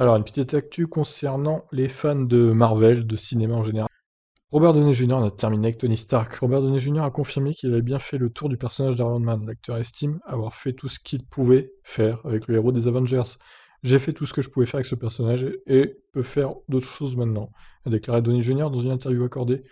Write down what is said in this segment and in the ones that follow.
Alors, une petite actu concernant les fans de Marvel, de cinéma en général. Robert Downey Jr. a terminé avec Tony Stark. Robert Downey Jr. a confirmé qu'il avait bien fait le tour du personnage d'Iron Man. L'acteur estime avoir fait tout ce qu'il pouvait faire avec le héros des Avengers. J'ai fait tout ce que je pouvais faire avec ce personnage et peut faire d'autres choses maintenant, a déclaré Downey Jr. dans une interview accordée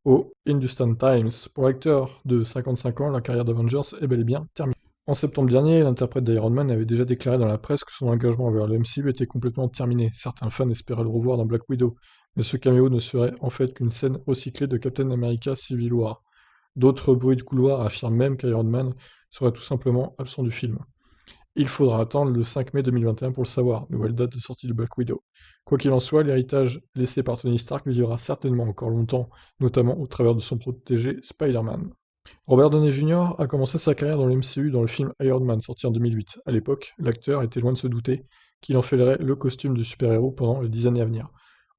au Hindustan Times. Pour l'acteur de 55 ans, la carrière d'Avengers est bel et bien terminée. En septembre dernier, l'interprète d'Iron Man avait déjà déclaré dans la presse que son engagement envers le MCU était complètement terminé. Certains fans espéraient le revoir dans Black Widow, mais ce caméo ne serait en fait qu'une scène recyclée de Captain America Civil War. D'autres bruits de couloir affirment même qu'Iron Man serait tout simplement absent du film. Il faudra attendre le 5 mai 2021 pour le savoir, nouvelle date de sortie de Black Widow. Quoi qu'il en soit, l'héritage laissé par Tony Stark vivra certainement encore longtemps, notamment au travers de son protégé Spider-Man. Robert Downey Jr. a commencé sa carrière dans le MCU dans le film Iron Man, sorti en 2008. À l'époque, l'acteur était loin de se douter qu'il enfilerait le costume de super-héros pendant les 10 années à venir.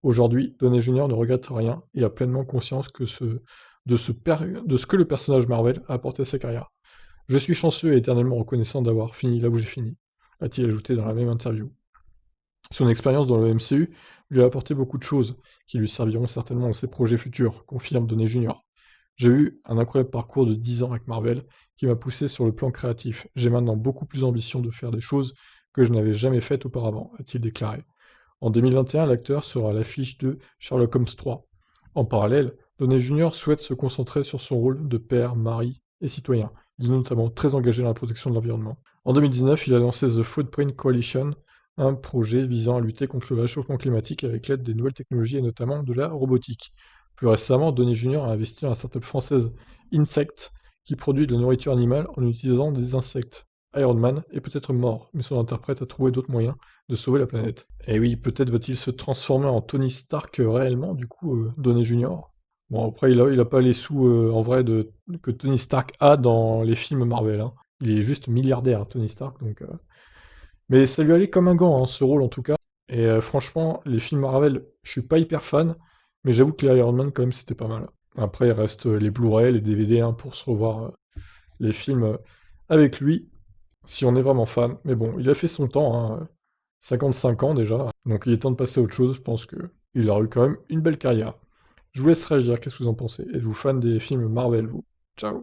Aujourd'hui, Downey Jr. ne regrette rien et a pleinement conscience de ce que le personnage Marvel a apporté à sa carrière. Je suis chanceux et éternellement reconnaissant d'avoir fini là où j'ai fini, a-t-il ajouté dans la même interview. Son expérience dans le MCU lui a apporté beaucoup de choses, qui lui serviront certainement dans ses projets futurs, confirme Downey Jr. J'ai eu un incroyable parcours de 10 ans avec Marvel, qui m'a poussé sur le plan créatif. J'ai maintenant beaucoup plus d'ambition de faire des choses que je n'avais jamais faites auparavant, a-t-il déclaré. En 2021, l'acteur sera à l'affiche de Sherlock Holmes 3. En parallèle, Downey Jr. souhaite se concentrer sur son rôle de père, mari et citoyen. Il est notamment très engagé dans la protection de l'environnement. En 2019, il a lancé The Footprint Coalition, un projet visant à lutter contre le réchauffement climatique avec l'aide des nouvelles technologies et notamment de la robotique. Plus récemment, Downey Jr. a investi dans la startup française Insect, qui produit de la nourriture animale en utilisant des insectes. Iron Man est peut-être mort, mais son interprète a trouvé d'autres moyens de sauver la planète. Et oui, peut-être va-t-il se transformer en Tony Stark réellement, du coup, Downey Jr. Bon, après, il a pas les sous, en vrai, que Tony Stark a dans les films Marvel, hein. Il est juste milliardaire, Tony Stark, donc... Mais ça lui allait comme un gant, hein, ce rôle, en tout cas. Et franchement, les films Marvel, je suis pas hyper fan, mais j'avoue que les Iron Man, quand même, c'était pas mal. Après, il reste les Blu-ray, les DVD, hein, pour se revoir les films avec lui, si on est vraiment fan. Mais bon, il a fait son temps, hein, 55 ans déjà, donc il est temps de passer à autre chose. Je pense que il a eu quand même une belle carrière. Je vous laisse réagir, qu'est-ce que vous en pensez? Êtes-vous fan des films Marvel, vous?